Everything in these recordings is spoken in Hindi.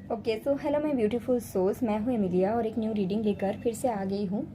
Okay so hello my beautiful souls, मैं हूँ एमिलिया और एक न्यू रीडिंग लेकर फिर से आ गई हूँ।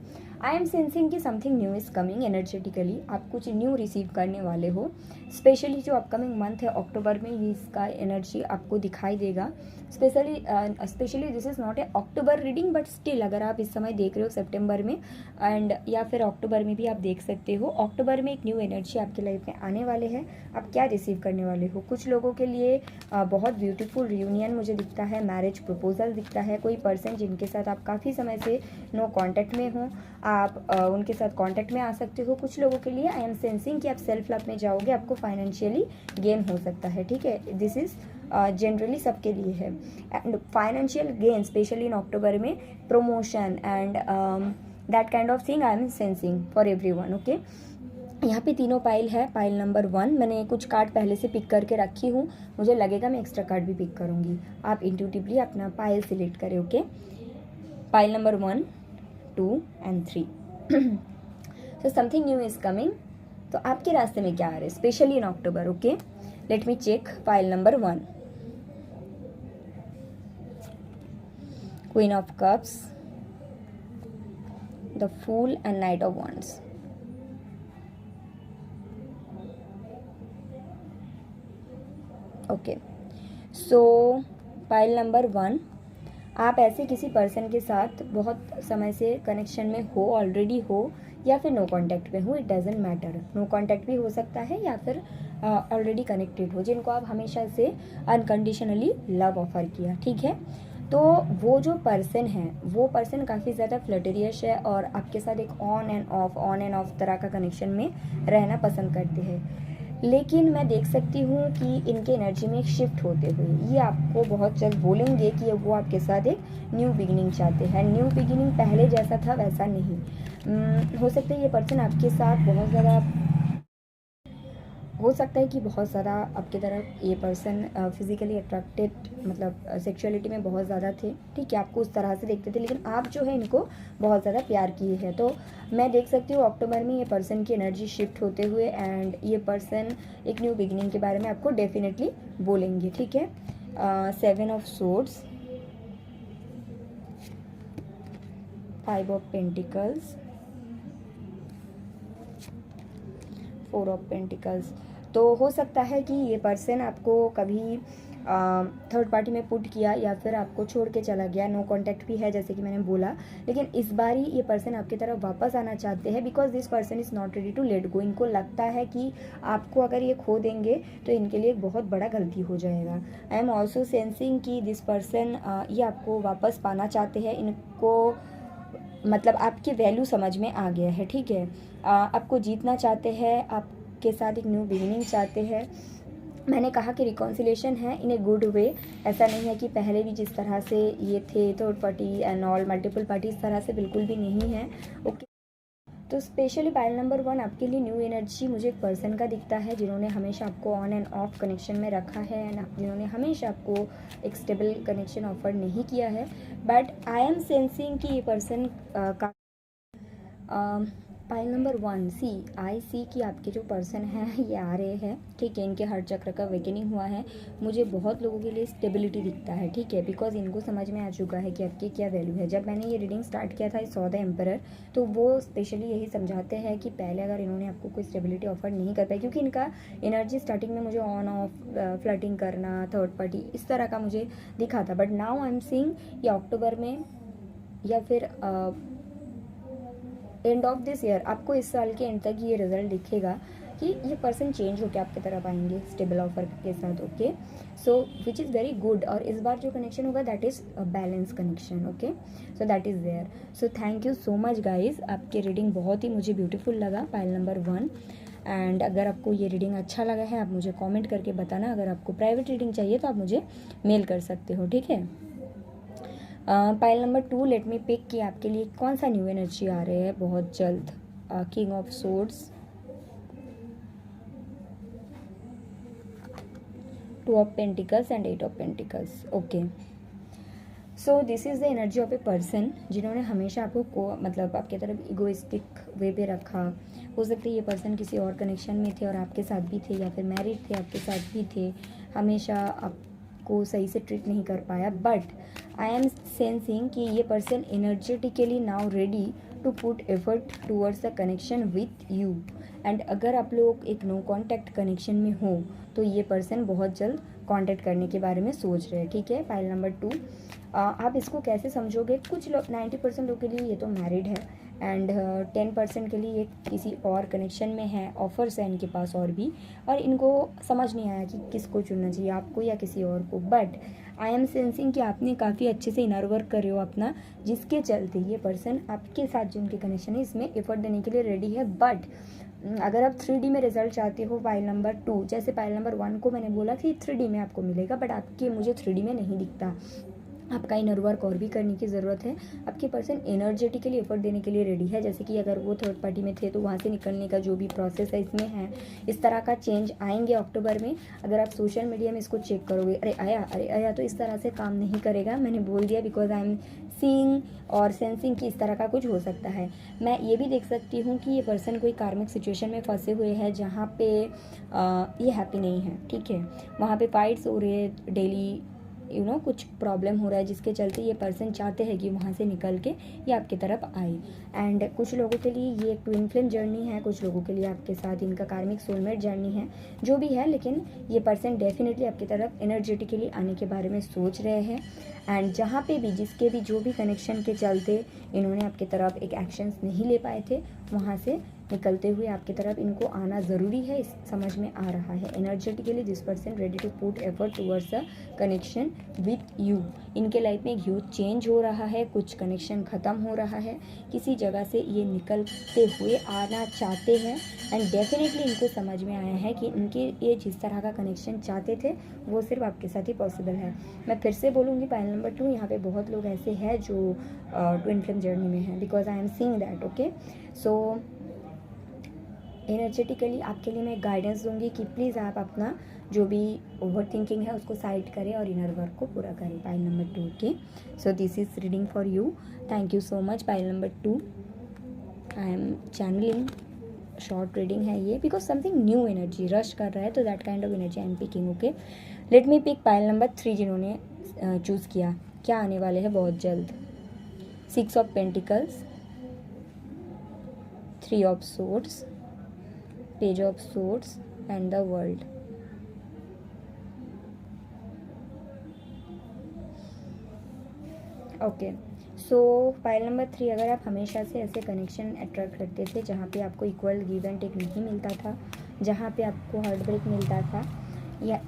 आई एम सेंसिंग कि something new is coming energetically. आप कुछ न्यू रिसीव करने वाले हो। स्पेशली जो अपकमिंग मंथ है अक्टूबर में, ये इसका एनर्जी आपको दिखाई देगा। Specially this is not a October reading, but still अगर आप इस समय देख रहे हो सितंबर में एंड या फिर अक्टूबर में भी आप देख सकते हो। अक्टूबर में एक न्यू एनर्जी आपकी लाइफ में आने वाले हैं। आप क्या रिसीव करने वाले हो? कुछ लोगों के लिए बहुत ब्यूटीफुल रियूनियन मुझे दिखता है, मैरिज प्रपोजल दिखता है। कोई पर्सन जिनके साथ आप काफ़ी समय से नो कांटेक्ट में हो, आप उनके साथ कांटेक्ट में आ सकते हो। कुछ लोगों के लिए आई एम सेंसिंग कि आप सेल्फ लव में जाओगे, आपको फाइनेंशियली गेन हो सकता है। ठीक है, दिस इज़ जनरली सबके लिए है। And financial gain specially in October में, promotion and that kind of thing I am sensing for everyone. Okay, यहाँ पे तीनों पाइल है। पाइल नंबर 1 मैंने कुछ कार्ड पहले से पिक करके रखी हूँ, मुझे लगेगा मैं एक्स्ट्रा कार्ड भी पिक करूँगी। आप इंट्यूटिवली अपना पाइल सिलेक्ट करें। Okay, pile number 1, 2 and 3। So something new is coming. तो आपके रास्ते में क्या आ रहा है specially in October? Okay, let me check. Pile number 1, queen of cups, the fool and knight of wands. Okay, so pile number 1, आप ऐसे किसी पर्सन के साथ बहुत समय से कनेक्शन में हो, ऑलरेडी हो, या फिर नो कांटेक्ट में हो। It doesn't matter, no contact भी हो सकता है या फिर ऑलरेडी कनेक्टेड हो, जिनको आप हमेशा से अनकंडीशनली लव ऑफर किया। ठीक है, तो वो जो पर्सन है वो पर्सन काफ़ी ज़्यादा फ्लर्टेरियस है और आपके साथ एक ऑन एंड ऑफ तरह का कनेक्शन में रहना पसंद करते हैं। लेकिन मैं देख सकती हूँ कि इनके एनर्जी में एक शिफ्ट होते हुए ये आपको बहुत जल्द बोलेंगे कि वो आपके साथ एक न्यू बिगिनिंग चाहते हैं। न्यू बिगिनिंग पहले जैसा था वैसा नहीं। हो सकता है ये पर्सन आपके साथ बहुत ज़्यादा, हो सकता है कि बहुत ज़्यादा आपकी तरफ ये पर्सन फिज़िकली अट्रैक्टेड, मतलब सेक्सुअलिटी में बहुत ज़्यादा थे। ठीक है, आपको उस तरह से देखते थे, लेकिन आप जो है इनको बहुत ज़्यादा प्यार किए हैं। तो मैं देख सकती हूँ अक्टूबर में ये पर्सन की एनर्जी शिफ्ट होते हुए एंड ये पर्सन एक न्यू बिगिनिंग के बारे में आपको डेफिनेटली बोलेंगे। ठीक है, 7 of swords, 5 of pentacles, 4 of pentacles. तो हो सकता है कि ये पर्सन आपको कभी थर्ड पार्टी में पुट किया या फिर आपको छोड़ के चला गया। नो कांटेक्ट भी है जैसे कि मैंने बोला, लेकिन इस बार ही ये पर्सन आपकी तरफ वापस आना चाहते हैं because this person is not ready to let go. इनको लगता है कि आपको अगर ये खो देंगे तो इनके लिए एक बहुत बड़ा गलती हो जाएगा। आई एम ऑल्सो सेंसिंग कि दिस पर्सन ये आपको वापस पाना चाहते हैं। इनको मतलब आपकी वैल्यू समझ में आ गया है। ठीक है, आपको जीतना चाहते हैं, आपके साथ एक न्यू बिगिनिंग चाहते हैं। मैंने कहा कि रिकॉन्सिलेशन है इन ए गुड वे। ऐसा नहीं है कि पहले भी जिस तरह से ये थे third party and all multiple party, इस तरह से बिल्कुल भी नहीं है। ओके, तो स्पेशली पाइल नंबर 1 आपके लिए न्यू एनर्जी मुझे एक पर्सन का दिखता है जिन्होंने हमेशा आपको ऑन एंड ऑफ कनेक्शन में रखा है एंड जिन्होंने हमेशा आपको एक स्टेबल कनेक्शन ऑफर नहीं किया है। बट आई एम सेंसिंग कि ये पर्सन का पाइल नंबर 1 सी, आई सी कि आपके जो पर्सन हैं ये आ रहे हैं। ठीक है, इनके हर चक्र का वेकनिंग हुआ है। मुझे बहुत लोगों के लिए स्टेबिलिटी दिखता है। ठीक है, बिकॉज इनको समझ में आ चुका है कि आपकी क्या वैल्यू है। जब मैंने ये रीडिंग स्टार्ट किया था आई सॉ द एम्परर, तो वो स्पेशली यही समझाते हैं कि पहले अगर इन्होंने आपको कोई स्टेबिलिटी ऑफर नहीं कर पाई, क्योंकि इनका एनर्जी स्टार्टिंग में मुझे ऑन ऑफ फ्लर्टिंग करना, थर्ड पार्टी, इस तरह का मुझे दिखा था। But now I am seeing ये अक्टूबर में या फिर एंड ऑफ दिस ईयर, आपको इस साल के एंड तक ये रिजल्ट दिखेगा कि ये पर्सन चेंज होकर आपकी तरफ आएंगे स्टेबल ऑफर के साथ। Okay, so which is very good. और इस बार जो कनेक्शन होगा that is balance connection. Okay, so that is there. So thank you so much guys, आपकी रीडिंग बहुत ही मुझे ब्यूटीफुल लगा, पाइल नंबर 1। एंड अगर आपको ये रीडिंग अच्छा लगा है आप मुझे कॉमेंट करके बताना। अगर आपको प्राइवेट रीडिंग चाहिए तो आप मुझे मेल कर सकते हो। ठीक है, pile number 2, let me pick कि आपके लिए कौन सा न्यू एनर्जी आ रहे हैं बहुत जल्द। King of swords, 2 of pentacles and 8 of pentacles. Okay, so this is the energy of a person जिन्होंने हमेशा आपको मतलब आपकी तरफ इगोइस्टिक वे पे रखा। हो सकता है ये पर्सन किसी और कनेक्शन में थे और आपके साथ भी थे, या फिर मैरिड थे आपके साथ भी थे। हमेशा आप आपको सही से ट्रीट नहीं कर पाया, बट आई एम सेंसिंग कि ये person energetically now ready to put effort towards the connection with you. And अगर आप लोग एक नो कॉन्टैक्ट कनेक्शन में हो तो ये पर्सन बहुत जल्द कॉन्टैक्ट करने के बारे में सोच रहे हैं, ठीक है। पाइल नंबर 2, आप इसको कैसे समझोगे? कुछ लोग 90% लोग के लिए ये तो मैरिड है एंड 10% के लिए ये किसी और कनेक्शन में है, ऑफर्स है इनके पास और भी, और इनको समझ नहीं आया कि किसको चुनना चाहिए, आपको या किसी और को। बट आई एम सेंसिंग कि आपने काफ़ी अच्छे से इनर वर्क कर रहे हो अपना, जिसके चलते ये पर्सन आपके साथ जो उनके कनेक्शन है इसमें एफर्ट देने के लिए रेडी है। बट अगर आप 3D में रिजल्ट चाहते हो पाइल नंबर 2, जैसे पाइल नंबर 1 को मैंने बोला कि 3D में आपको मिलेगा, बट आपके मुझे 3D में नहीं दिखता। आपका इनर वर्क और भी करने की ज़रूरत है। आपके पर्सन एनर्जेटिकली एफर्ट देने के लिए रेडी है, जैसे कि अगर वो थर्ड पार्टी में थे तो वहाँ से निकलने का जो भी प्रोसेस है इसमें है। इस तरह का चेंज आएंगे अक्टूबर में। अगर आप सोशल मीडिया में इसको चेक करोगे, अरे आया तो इस तरह से काम नहीं करेगा, मैंने बोल दिया, बिकॉज आई एम सीइंग और सेंसिंग कि इस तरह का कुछ हो सकता है। मैं ये भी देख सकती हूँ कि ये पर्सन कोई कार्मिक सिचुएशन में फंसे हुए हैं जहाँ पे ये हैप्पी नहीं है, ठीक है। वहाँ पे फाइट्स हो रहे हैं डेली, कुछ प्रॉब्लम हो रहा है, जिसके चलते ये पर्सन चाहते हैं कि वहाँ से निकल के ये आपकी तरफ आए। एंड कुछ लोगों के लिए ये एक ट्विन फ्लेम जर्नी है, कुछ लोगों के लिए आपके साथ इनका कार्मिक सोलमेट जर्नी है, जो भी है, लेकिन ये पर्सन डेफिनेटली आपकी तरफ एनर्जेटिकली आने के बारे में सोच रहे हैं। एंड जहाँ पे भी जिसके भी जो भी कनेक्शन के चलते इन्होंने आपकी तरफ एक एक्शंस नहीं ले पाए थे, वहाँ से निकलते हुए आपकी तरफ इनको आना ज़रूरी है, इस समझ में आ रहा है। Energetically this person ready to put effort towards the connection with you. इनके लाइफ में एक ह्यूज चेंज हो रहा है, कुछ कनेक्शन ख़त्म हो रहा है, किसी जगह से ये निकलते हुए आना चाहते हैं। एंड डेफिनेटली इनको समझ में आया है कि इनके ये जिस तरह का कनेक्शन चाहते थे वो सिर्फ आपके साथ ही पॉसिबल है। मैं फिर से बोलूँगी पाइल नंबर 2, यहाँ पे बहुत लोग ऐसे हैं जो ट्विन फ्लेम जर्नी में हैं, because I am seeing that, okay. So energetically आपके लिए मैं गाइडेंस दूंगी कि प्लीज़ आप अपना जो भी ओवर थिंकिंग है उसको साइड करें और इनर वर्क को पूरा करें। Pile number 2, okay. So this is reading for you. Thank you so much. Pile number 2, I am channelling, short reading है ये, because something new energy rush कर रहा है, तो that kind of energy I am picking, okay. Let me pick pile number 3 जिन्होंने चूज़ किया। क्या आने वाले हैं बहुत जल्द? 6 of pentacles, 3 of swords, page of swords and the world. Okay, so pile number 3, अगर आप हमेशा से ऐसे कनेक्शन अट्रैक्ट करते थे जहाँ पे आपको इक्वल गिव एंड टेक नहीं मिलता था, जहाँ पे आपको हार्ट ब्रेक मिलता था, या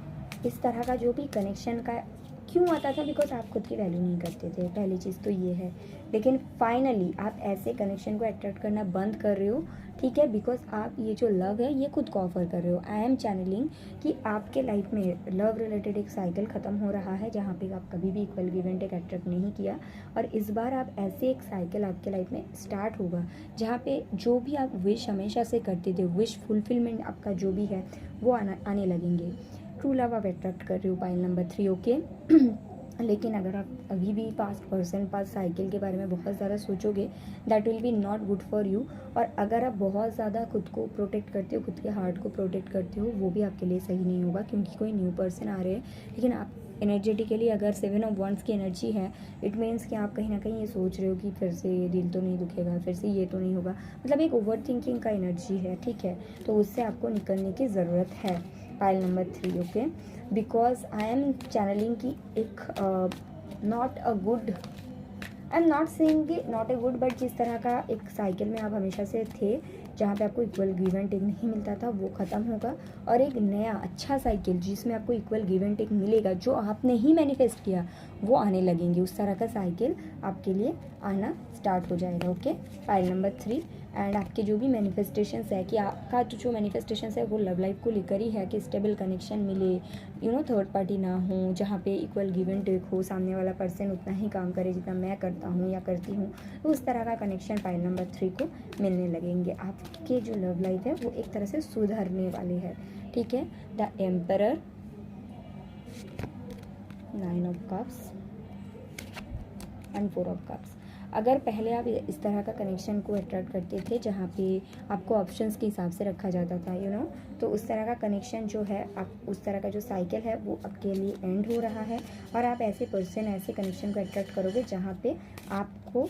इस तरह का जो भी कनेक्शन का क्यों आता था? बिकॉज आप खुद की वैल्यू नहीं करते थे, पहली चीज़ तो ये है। लेकिन फाइनली आप ऐसे कनेक्शन को अट्रैक्ट करना बंद कर रहे हो, ठीक है, बिकॉज आप ये जो लव है ये खुद को ऑफर कर रहे हो। आई एम चैनलिंग कि आपके लाइफ में लव रिलेटेड एक साइकिल ख़त्म हो रहा है जहाँ पे आप कभी भी equal give and take attract नहीं किया, और इस बार आप ऐसे एक साइकिल आपके लाइफ में स्टार्ट होगा जहाँ पे जो भी आप विश हमेशा से करते थे, विश फुलफिलमेंट आपका जो भी है वो आने लगेंगे। ट्रू लव आप अट्रैक्ट कर रहे हो पाइल नंबर 3, ओके। लेकिन अगर आप अभी भी पास्ट साइकिल के बारे में बहुत ज़्यादा सोचोगे, that will be not good for you. और अगर आप बहुत ज़्यादा खुद को प्रोटेक्ट करते हो, खुद के हार्ट को प्रोटेक्ट करते हो, वो भी आपके लिए सही नहीं होगा, क्योंकि कोई न्यू पर्सन आ रहे हैं। लेकिन आप एनर्जेटिकली अगर 7 ऑफ वंस की एनर्जी है, इट मीन्स कि आप कहीं ना कहीं ये सोच रहे हो कि फिर से ये दिल तो नहीं दुखेगा, फिर से ये तो नहीं होगा, मतलब एक ओवर थिंकिंग का एनर्जी है, ठीक है। तो उससे आपको निकलने की ज़रूरत है। Pile number 3, okay, because I am channelling की एक not a good, I am not saying कि नॉट ए गुड, बट जिस तरह का एक साइकिल में आप हमेशा से थे जहाँ पे आपको इक्वल गिव एंड टेक नहीं मिलता था, वो ख़त्म होगा, और एक नया अच्छा साइकिल जिसमें आपको इक्वल गिव एंड टेक मिलेगा, जो आपने ही मैनिफेस्ट किया, वो आने लगेंगे। उस तरह का साइकिल आपके लिए आना स्टार्ट हो जाएगा, ओके। पाइल नंबर 3, एंड आपके जो भी मैनिफेस्टेशंस है कि आपका जो मैनिफेस्टेशंस है वो लव लाइफ को लेकर ही है कि स्टेबल कनेक्शन मिले, थर्ड पार्टी ना हो, जहाँ पे इक्वल गिव एंड टेक हो, सामने वाला पर्सन उतना ही काम करे जितना मैं करता हूँ या करती हूँ, तो उस तरह का कनेक्शन पाइल नंबर 3 को मिलने लगेंगे। आपके जो लव लाइफ है वो एक तरह से सुधरने वाली है, ठीक है। The emperor, 9 of cups and 4 of cups. अगर पहले आप इस तरह का कनेक्शन को अट्रैक्ट करते थे जहाँ पे आपको ऑप्शंस के हिसाब से रखा जाता था तो उस तरह का कनेक्शन जो है, आप उस तरह का जो साइकिल है वो आपके लिए एंड हो रहा है और आप ऐसे पर्सन, ऐसे कनेक्शन को अट्रैक्ट करोगे जहाँ पे आपको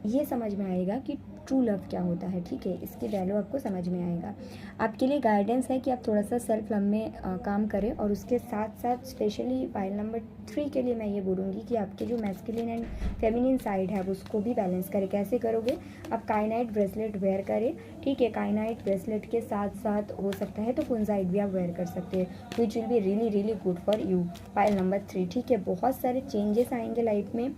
ये समझ में आएगा कि ट्रू लव क्या होता है। ठीक है, इसकी वैल्यू आपको समझ में आएगा। आपके लिए गाइडेंस है कि आप थोड़ा सा सेल्फ लव में काम करें और उसके साथ साथ स्पेशली पाइल नंबर 3 के लिए मैं ये बोलूँगी कि आपके जो मैस्कुलिन एंड फेमिनिन साइड है आप उसको भी बैलेंस करें। कैसे करोगे? आप काइनाइट ब्रेसलेट वेयर करें। ठीक है, काइनाइट ब्रेसलेट के साथ साथ हो सकता है तो कुंजाइट भी आप वेयर कर सकते हैं, which will be really really good for you. Pile number 3। ठीक है, बहुत सारे चेंजेस आएंगे लाइफ में।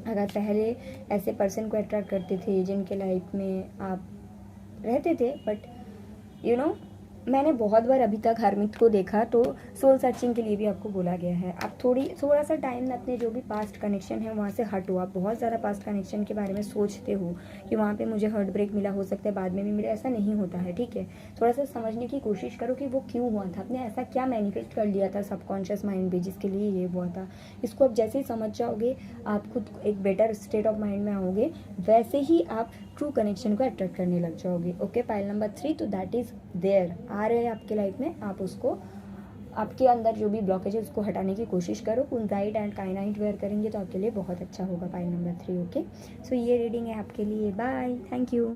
अगर पहले ऐसे पर्सन को अट्रैक्ट करते थे जिनके लाइफ में आप रहते थे, बट मैंने बहुत बार अभी तक हरमित को देखा, तो सोल सर्चिंग के लिए भी आपको बोला गया है। आप थोड़ा सा टाइम अपने जो भी पास्ट कनेक्शन है वहाँ से हटो। आप बहुत ज़्यादा पास्ट कनेक्शन के बारे में सोचते हो कि वहाँ पे मुझे हार्ट ब्रेक मिला, हो सकता है बाद में भी मिले, ऐसा नहीं होता है। ठीक है, थोड़ा सा समझने की कोशिश करो कि वो क्यों हुआ था, आपने ऐसा क्या मैनिफेस्ट कर लिया था सबकॉन्शियस माइंड पे जिसके लिए ये हुआ था। इसको आप जैसे ही समझ जाओगे आप खुद एक बेटर स्टेट ऑफ माइंड में आओगे, वैसे ही आप ट्रू कनेक्शन को अट्रैक्ट करने लग जाओगे। ओके, पाइल नंबर 3, तो दैट इज़ देयर, आ रहे हैं आपके लाइफ में। आप उसको, आपके अंदर जो भी ब्लॉकेज है उसको हटाने की कोशिश करो। कुंजाइट एंड काइनाइट वेयर करेंगे तो आपके लिए बहुत अच्छा होगा पाइल नंबर 3। ओके, सो ये रीडिंग है आपके लिए। Bye, thank you.